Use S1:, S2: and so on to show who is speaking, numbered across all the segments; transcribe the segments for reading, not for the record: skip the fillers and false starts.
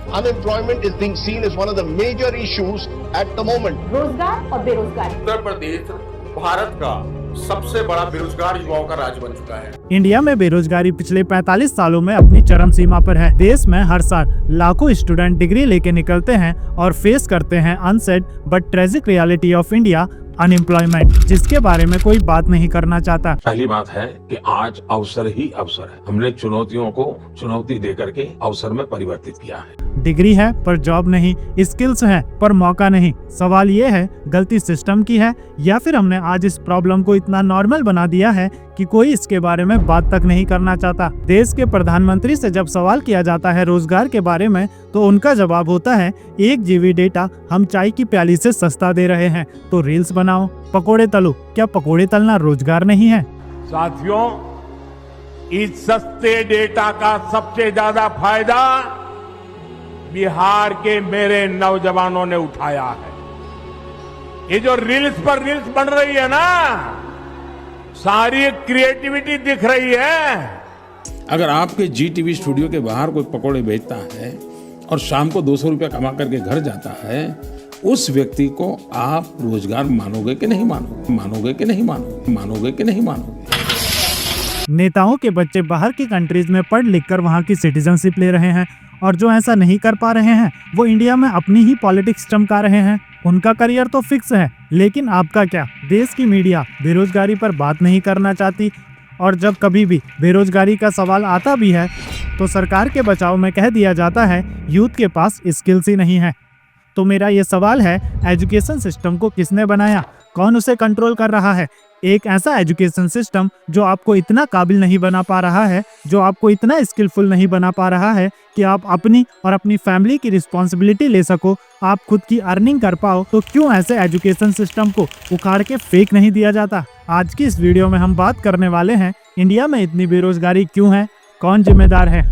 S1: Unemployment is being seen as one of the major issues at the moment.
S2: रोजगार और बेरोजगारी।
S3: उत्तर प्रदेश भारत का सबसे बड़ा बेरोजगार युवाओं का राज्य बन चुका है।
S4: इंडिया में बेरोजगारी पिछले 45 सालों में अपनी चरम सीमा पर है। देश में हर साल लाखों स्टूडेंट डिग्री लेके निकलते हैं और फेस करते हैं unsaid but tragic reality of India, unemployment, जिसके बारे में कोई बात नहीं करना चाहता।
S5: पहली बात है कि आज अवसर ही अवसर है। हमने चुनौतियों को चुनौती दे करके अवसर में परिवर्तित किया है।
S4: डिग्री है पर जॉब नहीं, स्किल्स है पर मौका नहीं। सवाल ये है, गलती सिस्टम की है या फिर हमने आज इस प्रॉब्लम को इतना नॉर्मल बना दिया है कि कोई इसके बारे में बात तक नहीं करना चाहता। देश के प्रधानमंत्री से जब सवाल किया जाता है रोजगार के बारे में तो उनका जवाब होता है 1 GB डेटा हम चाय की प्याली से सस्ता दे रहे हैं, तो रील्स बनाओ, पकोड़े तलो। क्या पकोड़े तलना रोजगार नहीं है?
S6: साथियों, इस सस्ते डेटा का सबसे ज्यादा फायदा बिहार के मेरे नौजवानों ने उठाया है। ये जो रील्स पर रील्स बन रही है ना, सारी क्रिएटिविटी दिख रही है।
S7: अगर आपके GTV स्टूडियो के बाहर कोई पकोड़े बेचता है और शाम को 200 रुपया कमा करके घर जाता है, उस व्यक्ति को आप रोजगार मानोगे कि नहीं मानोगे? मानोगे कि नहीं मानोगे? मानोगे कि नहीं मानोगे?
S4: नेताओं के बच्चे बाहर की कंट्रीज में पढ़ लिख कर वहाँ की सिटीजनशिप ले रहे हैं और जो ऐसा नहीं कर पा रहे हैं वो इंडिया में अपनी ही पॉलिटिक्स चमका रहे हैं। उनका करियर तो फिक्स है, लेकिन आपका क्या? देश की मीडिया बेरोजगारी पर बात नहीं करना चाहती और जब कभी भी बेरोजगारी का सवाल आता भी है तो सरकार के बचाव में कह दिया जाता है यूथ के पास स्किल्स ही नहीं है। तो मेरा ये सवाल है, एजुकेशन सिस्टम को किसने बनाया? कौन उसे कंट्रोल कर रहा है? एक ऐसा एजुकेशन सिस्टम जो आपको इतना काबिल नहीं बना पा रहा है, जो आपको इतना स्किलफुल नहीं बना पा रहा है कि आप अपनी और अपनी फैमिली की रिस्पॉन्सिबिलिटी ले सको, आप खुद की अर्निंग कर पाओ, तो क्यों ऐसे एजुकेशन सिस्टम को उखाड़ के फेंक नहीं दिया जाता? आज की इस वीडियो में हम बात करने वाले हैं इंडिया में इतनी बेरोजगारी क्यों है, कौन जिम्मेदार है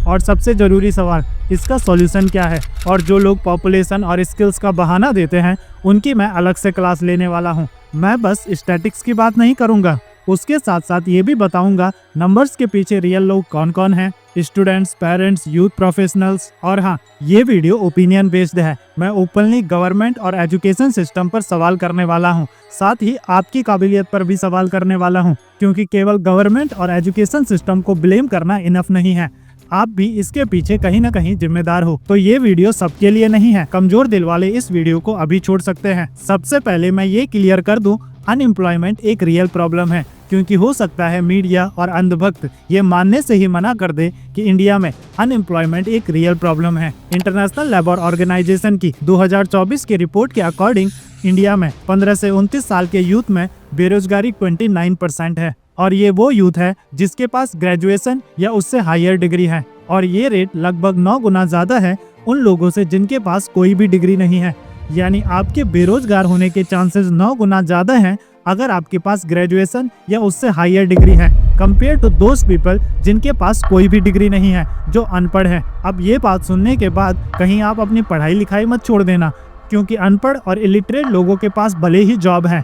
S4: और सबसे जरूरी सवाल, इसका सॉल्यूशन क्या है। और जो लोग पॉपुलेशन और स्किल्स का बहाना देते हैं उनकी मैं अलग से क्लास लेने वाला हूं। मैं बस स्टैटिक्स की बात नहीं करूंगा, उसके साथ साथ ये भी बताऊंगा नंबर्स के पीछे रियल लोग कौन कौन हैं, स्टूडेंट्स, पेरेंट्स, यूथ प्रोफेशनल्स। और हाँ, ये वीडियो ओपिनियन बेस्ड है। मैं ओपनली गवर्नमेंट और एजुकेशन सिस्टम पर सवाल करने वाला हूँ, साथ ही आपकी काबिलियत पर भी सवाल करने वाला हूँ, क्योंकि केवल गवर्नमेंट और एजुकेशन सिस्टम को ब्लेम करना इनफ नहीं है, आप भी इसके पीछे कहीं न कहीं जिम्मेदार हो। तो ये वीडियो सबके लिए नहीं है, कमजोर दिल वाले इस वीडियो को अभी छोड़ सकते हैं। सबसे पहले मैं ये क्लियर कर दूं, अनएम्प्लॉयमेंट एक रियल प्रॉब्लम है, क्योंकि हो सकता है मीडिया और अंधभक्त ये मानने से ही मना कर दे कि इंडिया में अनएम्प्लॉयमेंट एक रियल प्रॉब्लम है। इंटरनेशनल लेबर ऑर्गेनाइजेशन की 2024 की रिपोर्ट के अकॉर्डिंग इंडिया में 15 से 29 साल के यूथ में बेरोजगारी 29% है और ये वो यूथ है जिसके पास ग्रेजुएशन या उससे हायर डिग्री है, और ये रेट लगभग 9 गुना ज्यादा है उन लोगों से जिनके पास कोई भी डिग्री नहीं है। यानी आपके बेरोजगार होने के चांसेस 9 गुना ज्यादा हैं अगर आपके पास ग्रेजुएशन या उससे हायर डिग्री है, कंपेयर टू दोज पीपल जिनके पास कोई भी डिग्री नहीं है, जो अनपढ़ है। अब ये बात सुनने के बाद कहीं आप अपनी पढ़ाई लिखाई मत छोड़ देना, क्योंकि अनपढ़ और इलिटरेट लोगों के पास भले ही जॉब है,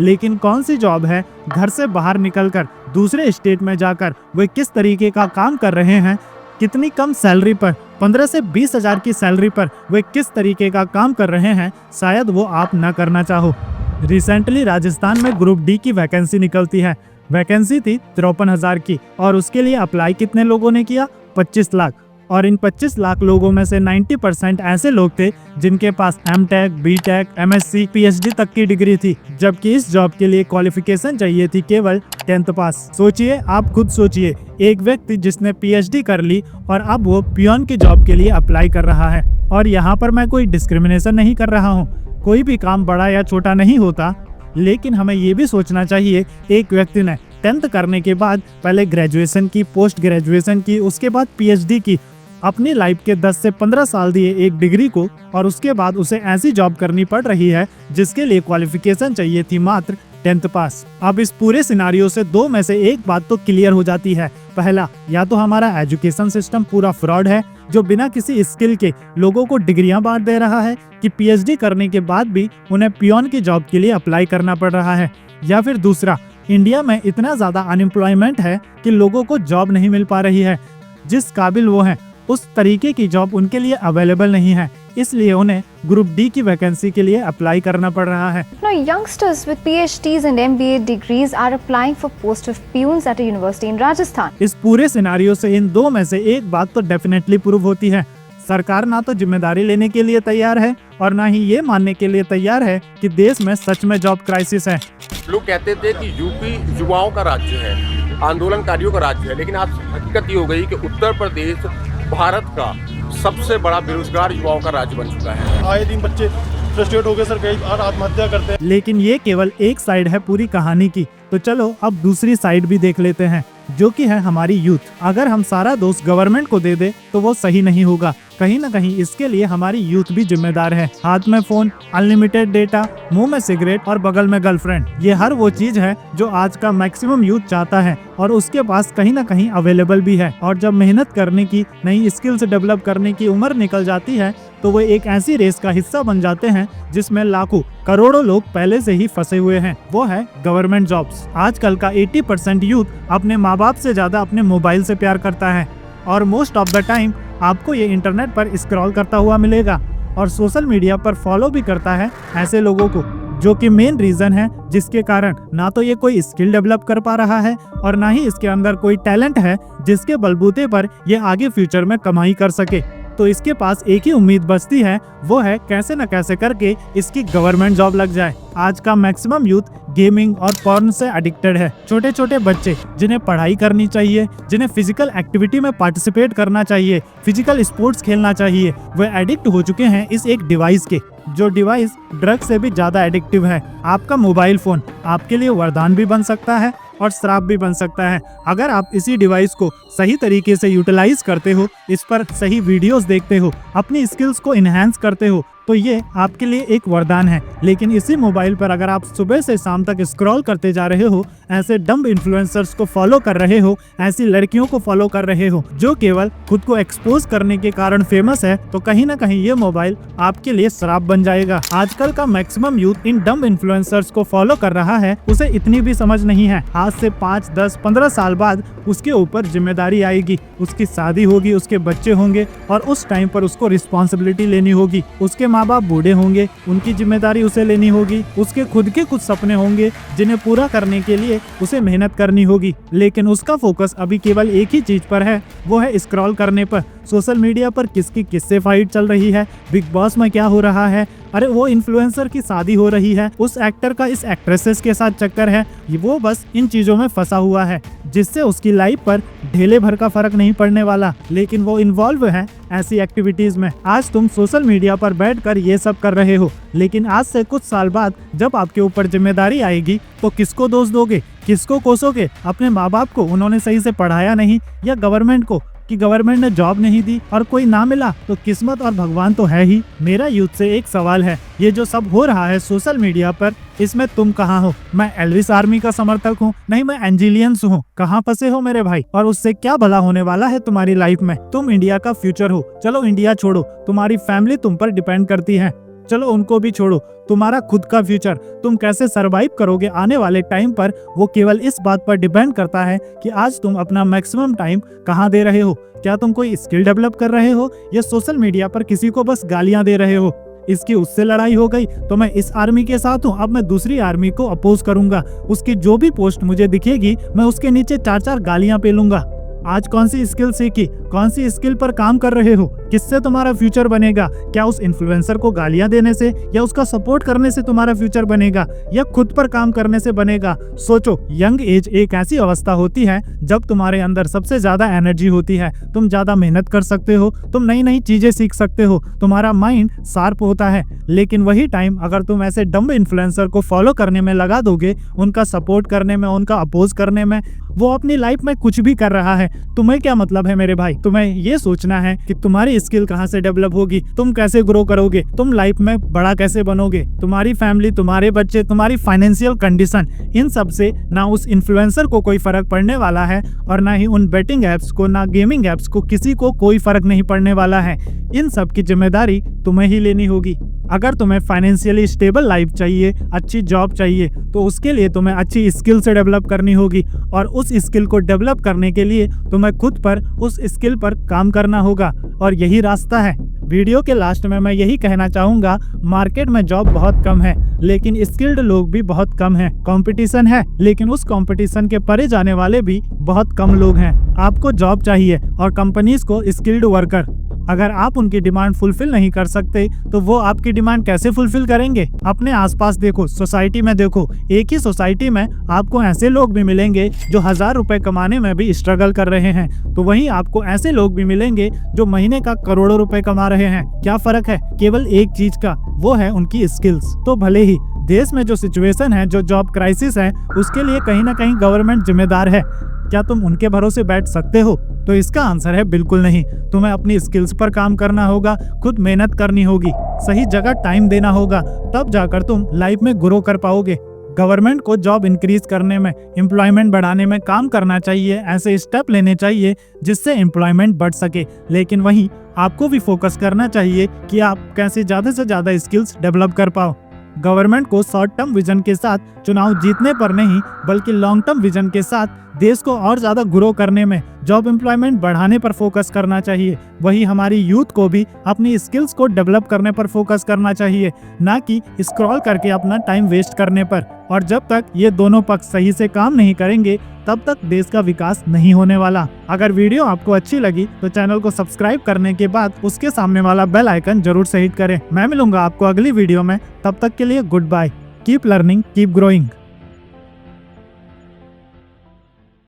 S4: लेकिन कौन सी जॉब है, घर से बाहर निकलकर दूसरे स्टेट में जाकर वे किस तरीके का काम कर रहे हैं, कितनी कम सैलरी पर, 15 से 20 हजार की सैलरी पर वे किस तरीके का काम कर रहे हैं, शायद वो आप न करना चाहो। रिसेंटली राजस्थान में ग्रुप डी की वैकेंसी निकलती है। वैकेंसी थी 53,000 की और उसके लिए अप्लाई कितने लोगों ने किया? 25 लाख। और इन 25 लाख लोगों में से 90% ऐसे लोग थे जिनके पास M.Tech, B.Tech, MSc, PhD तक की डिग्री थी, जबकि इस जॉब के लिए क्वालिफिकेशन चाहिए थी केवल 10th पास। सोचिए, आप खुद सोचिए, एक व्यक्ति जिसने PhD कर ली और अब वो पियोन की जॉब के लिए अप्लाई कर रहा है। और यहाँ पर मैं कोई डिस्क्रिमिनेशन नहीं कर रहा हूँ, कोई भी काम बड़ा या छोटा नहीं होता, लेकिन हमें ये भी सोचना चाहिए, एक व्यक्ति ने 10th करने के बाद पहले ग्रेजुएशन की, पोस्ट ग्रेजुएशन की, उसके बाद PhD की, अपनी लाइफ के 10 से 15 साल दिए एक डिग्री को, और उसके बाद उसे ऐसी जॉब करनी पड़ रही है जिसके लिए क्वालिफिकेशन चाहिए थी मात्र 10th पास। अब इस पूरे सिनारियो से 2 में से एक बात तो क्लियर हो जाती है। पहला, या तो हमारा एजुकेशन सिस्टम पूरा फ्रॉड है जो बिना किसी स्किल के लोगों को डिग्रियां बांट दे रहा है कि PhD करने के बाद भी उन्हें पियोन की जॉब के लिए अप्लाई करना पड़ रहा है, या फिर दूसरा, इंडिया में इतना ज्यादा अनएम्प्लॉयमेंट है कि लोगों को जॉब नहीं मिल पा रही है, जिस काबिल वो हैं उस तरीके की जॉब उनके लिए अवेलेबल नहीं है, इसलिए उन्हें ग्रुप डी की वैकेंसी के लिए अप्लाई करना पड़ रहा है।
S2: Now, youngsters with PhDs and MBA degrees are applying for post of peons at a university in Rajasthan.
S4: इस पूरे सिनारियो से इन दो में से एक बात तो डेफिनेटली प्रूव होती है, सरकार ना तो जिम्मेदारी लेने के लिए तैयार है और ना ही ये मानने के लिए तैयार है कि देश में सच में जॉब क्राइसिस है।
S3: लोग कहते थे कि यूपी युवाओं का राज्य है, आंदोलनकारियों का राज्य है, लेकिन आज हकीकत ये हो गई कि उत्तर प्रदेश भारत का सबसे बड़ा बेरोजगार युवाओं का राज्य बन चुका है।
S8: आए दिन बच्चे फ्रस्ट्रेट हो गए सर, कई बार आत्महत्या करते हैं।
S4: लेकिन ये केवल एक साइड है पूरी कहानी की, तो चलो अब दूसरी साइड भी देख लेते हैं, जो कि है हमारी यूथ। अगर हम सारा दोष गवर्नमेंट को दे दे तो वो सही नहीं होगा, कहीं ना कहीं इसके लिए हमारी यूथ भी जिम्मेदार है। हाथ में फोन, अनलिमिटेड डेटा, मुंह में सिगरेट और बगल में गर्लफ्रेंड, ये हर वो चीज है जो आज का मैक्सिमम यूथ चाहता है और उसके पास कहीं ना कहीं अवेलेबल भी है। और जब मेहनत करने की, नई स्किल्स डेवलप करने की उम्र निकल जाती है तो वो एक ऐसी रेस का हिस्सा बन जाते हैं जिसमें लाखों करोड़ों लोग पहले से ही फंसे हुए हैं, वो है गवर्नमेंट जॉब्स। आजकल का 80% यूथ अपने माँ बाप से ज्यादा अपने मोबाइल से प्यार करता है और मोस्ट ऑफ द टाइम आपको ये इंटरनेट पर स्क्रॉल करता हुआ मिलेगा और सोशल मीडिया पर फॉलो भी करता है ऐसे लोगों को, जो कि मेन रीजन है जिसके कारण ना तो ये कोई स्किल डेवलप कर पा रहा है और ना ही इसके अंदर कोई टैलेंट है जिसके बलबूते पर ये आगे फ्यूचर में कमाई कर सके। तो इसके पास एक ही उम्मीद बचती है, वो है कैसे न कैसे करके इसकी गवर्नमेंट जॉब लग जाए। आज का मैक्सिमम यूथ गेमिंग और पॉर्न से एडिक्टेड है। छोटे छोटे बच्चे जिन्हें पढ़ाई करनी चाहिए, जिन्हें फिजिकल एक्टिविटी में पार्टिसिपेट करना चाहिए, फिजिकल स्पोर्ट्स खेलना चाहिए, वे एडिक्ट हो चुके हैं इस एक डिवाइस के, जो डिवाइस ड्रग से भी ज्यादा एडिक्टिव है। आपका मोबाइल फोन आपके लिए वरदान भी बन सकता है और श्राप भी बन सकता है। अगर आप इसी डिवाइस को सही तरीके से यूटिलाइज करते हो, इस पर सही वीडियोस देखते हो, अपनी स्किल्स को इनहेंस करते हो, तो ये आपके लिए एक वरदान है। लेकिन इसी मोबाइल पर अगर आप सुबह से शाम तक स्क्रॉल करते जा रहे हो, ऐसे डम्ब इन्फ्लुएंसर्स को फॉलो कर रहे हो, ऐसी लड़कियों को फॉलो कर रहे हो जो केवल खुद को एक्सपोज करने के कारण फेमस है, तो कहीं ना कहीं ये मोबाइल आपके लिए श्राप बन जाएगा। आजकल का maximum youth in dumb influencers को फॉलो कर रहा है, उसे इतनी भी समझ नहीं है आज से 5, 10, 15 साल बाद उसके ऊपर जिम्मेदारी आएगी, उसकी शादी होगी, उसके बच्चे होंगे और उस टाइम पर उसको रिस्पॉन्सिबिलिटी लेनी होगी। उसके माँ बाप बूढ़े होंगे, उनकी जिम्मेदारी उसे लेनी होगी। उसके खुद के कुछ सपने होंगे जिन्हें पूरा करने के लिए उसे मेहनत करनी होगी। लेकिन उसका फोकस अभी केवल एक ही चीज पर है, वो है स्क्रॉल करने पर। सोशल मीडिया पर किसकी किससे फाइट चल रही है, बिग बॉस में क्या हो रहा है, अरे वो इन्फ्लुएंसर की शादी हो रही है, उस एक्टर का इस एक्ट्रेसेस के साथ चक्कर है, वो बस इन चीजों में फंसा हुआ है जिससे उसकी लाइफ पर ढेले भर का फर्क नहीं पड़ने वाला। लेकिन वो इन्वॉल्व है ऐसी एक्टिविटीज में। आज तुम सोशल मीडिया पर बैठकर ये सब कर रहे हो, लेकिन आज से कुछ साल बाद जब आपके ऊपर जिम्मेदारी आएगी तो किसको दोष दोगे, किसको कोसोगे? अपने माँ बाप को, उन्होंने सही से पढ़ाया नहीं, या गवर्नमेंट को कि गवर्नमेंट ने जॉब नहीं दी और कोई ना मिला तो किस्मत और भगवान तो है ही। मेरा यूथ से एक सवाल है, ये जो सब हो रहा है सोशल मीडिया पर, इसमें तुम कहाँ हो? मैं एल्विस आर्मी का समर्थक हूँ? नहीं, मैं एंजिलियंस हूँ। कहाँ फंसे हो मेरे भाई? और उससे क्या भला होने वाला है तुम्हारी लाइफ में? तुम इंडिया का फ्यूचर हो। चलो इंडिया छोड़ो, तुम्हारी फैमिली तुम पर डिपेंड करती है, चलो उनको भी छोड़ो। तुम्हारा खुद का फ्यूचर, तुम कैसे सरवाइव करोगे आने वाले टाइम पर, वो केवल इस बात पर डिपेंड करता है कि आज तुम अपना मैक्सिमम टाइम कहाँ दे रहे हो। क्या तुम कोई स्किल डेवलप कर रहे हो या सोशल मीडिया पर किसी को बस गालियां दे रहे हो? इसकी उससे लड़ाई हो गई तो मैं इस आर्मी के साथ हूँ, अब मैं दूसरी आर्मी को अपोज करूंगा। उसकी जो भी पोस्ट मुझे दिखेगी मैं उसके नीचे 4-4 गालियां पेलूंगा। आज कौन सी स्किल सीखी, कौन सी स्किल पर काम कर रहे हो, किससे तुम्हारा फ्यूचर बनेगा? क्या उस इन्फ्लुएंसर को गालियां देने से या उसका सपोर्ट करने से तुम्हारा फ्यूचर बनेगा, या खुद पर काम करने से बनेगा? सोचो, यंग एज एक ऐसी अवस्था होती है जब तुम्हारे अंदर सबसे ज्यादा एनर्जी होती है, तुम ज्यादा मेहनत कर सकते हो, तुम नई नई चीजें सीख सकते हो, तुम्हारा माइंड शार्प होता है। लेकिन वही टाइम अगर तुम ऐसे डम्ब इन्फ्लुएंसर को फॉलो करने में लगा दोगे, उनका सपोर्ट करने में, उनका अपोज करने में, वो अपनी लाइफ में कुछ भी कर रहा है, तुम्हें क्या मतलब है मेरे भाई? तुम्हें ये सोचना है कि तुम्हारी स्किल कहाँ से डेवलप होगी, तुम कैसे ग्रो करोगे, तुम लाइफ में बड़ा कैसे बनोगे। तुम्हारी फैमिली, तुम्हारे बच्चे, तुम्हारी फाइनेंशियल कंडीशन, इन सब से ना उस इन्फ्लुएंसर को कोई फर्क पड़ने वाला है और ना ही उन बेटिंग एप्स को, ना गेमिंग एप्स को, किसी को कोई फर्क नहीं पड़ने वाला है। इन सब की जिम्मेदारी तुम्हें ही लेनी होगी। अगर तुम्हें फाइनेंशियली स्टेबल लाइफ चाहिए, अच्छी जॉब चाहिए, तो उसके लिए तुम्हें अच्छी स्किल से डेवलप करनी होगी और उस स्किल को डेवलप करने के लिए तुम्हें खुद पर उस स्किल पर काम करना होगा और यही रास्ता है। वीडियो के लास्ट में मैं यही कहना चाहूँगा, मार्केट में जॉब बहुत कम है लेकिन स्किल्ड लोग भी बहुत कम हैं। कंपटीशन है लेकिन उस कंपटीशन के परे जाने वाले भी बहुत कम लोग हैं। आपको जॉब चाहिए और कंपनीज को स्किल्ड वर्कर। अगर आप उनकी डिमांड फुलफिल नहीं कर सकते तो वो आपकी डिमांड कैसे फुलफिल करेंगे? अपने आसपास देखो, सोसाइटी में देखो, एक ही सोसाइटी में आपको ऐसे लोग भी मिलेंगे जो 1000 रुपए कमाने में भी स्ट्रगल कर रहे हैं, तो वहीं आपको ऐसे लोग भी मिलेंगे जो महीने का करोड़ों रुपए कमा रहे हैं। क्या फर्क है? केवल एक चीज का, वो है उनकी स्किल्स। तो भले ही देश में जो सिचुएशन है, जो जॉब क्राइसिस है, उसके लिए कहीं ना कहीं गवर्नमेंट जिम्मेदार है। क्या तुम उनके भरोसे बैठ सकते हो? तो इसका आंसर है बिल्कुल नहीं। तुम्हें अपनी स्किल्स पर काम करना होगा, खुद मेहनत करनी होगी, सही जगह टाइम देना होगा, तब जाकर तुम लाइफ में ग्रो कर पाओगे। गवर्नमेंट को जॉब इंक्रीज करने में, एम्प्लॉयमेंट बढ़ाने में काम करना चाहिए, ऐसे स्टेप लेने चाहिए जिससे एम्प्लॉयमेंट बढ़ सके। लेकिन वहीं आपको भी फोकस करना चाहिए कि आप कैसे ज्यादा से ज्यादा स्किल्स डेवलप कर पाओ। गवर्नमेंट को शॉर्ट टर्म विजन के साथ चुनाव जीतने पर नहीं बल्कि लॉन्ग टर्म विजन के साथ देश को और ज्यादा ग्रो करने में, जॉब एम्प्लॉयमेंट बढ़ाने पर फोकस करना चाहिए। वही हमारी यूथ को भी अपनी स्किल्स को डेवलप करने पर फोकस करना चाहिए, ना कि स्क्रॉल करके अपना टाइम वेस्ट करने पर। और जब तक ये दोनों पक्ष सही से काम नहीं करेंगे तब तक देश का विकास नहीं होने वाला। अगर वीडियो आपको अच्छी लगी तो चैनल को सब्सक्राइब करने के बाद उसके सामने वाला बेल आइकन जरूर से हिट करें। मैं मिलूंगा आपको अगली वीडियो में, तब तक के लिए good bye. Keep learning, keep growing.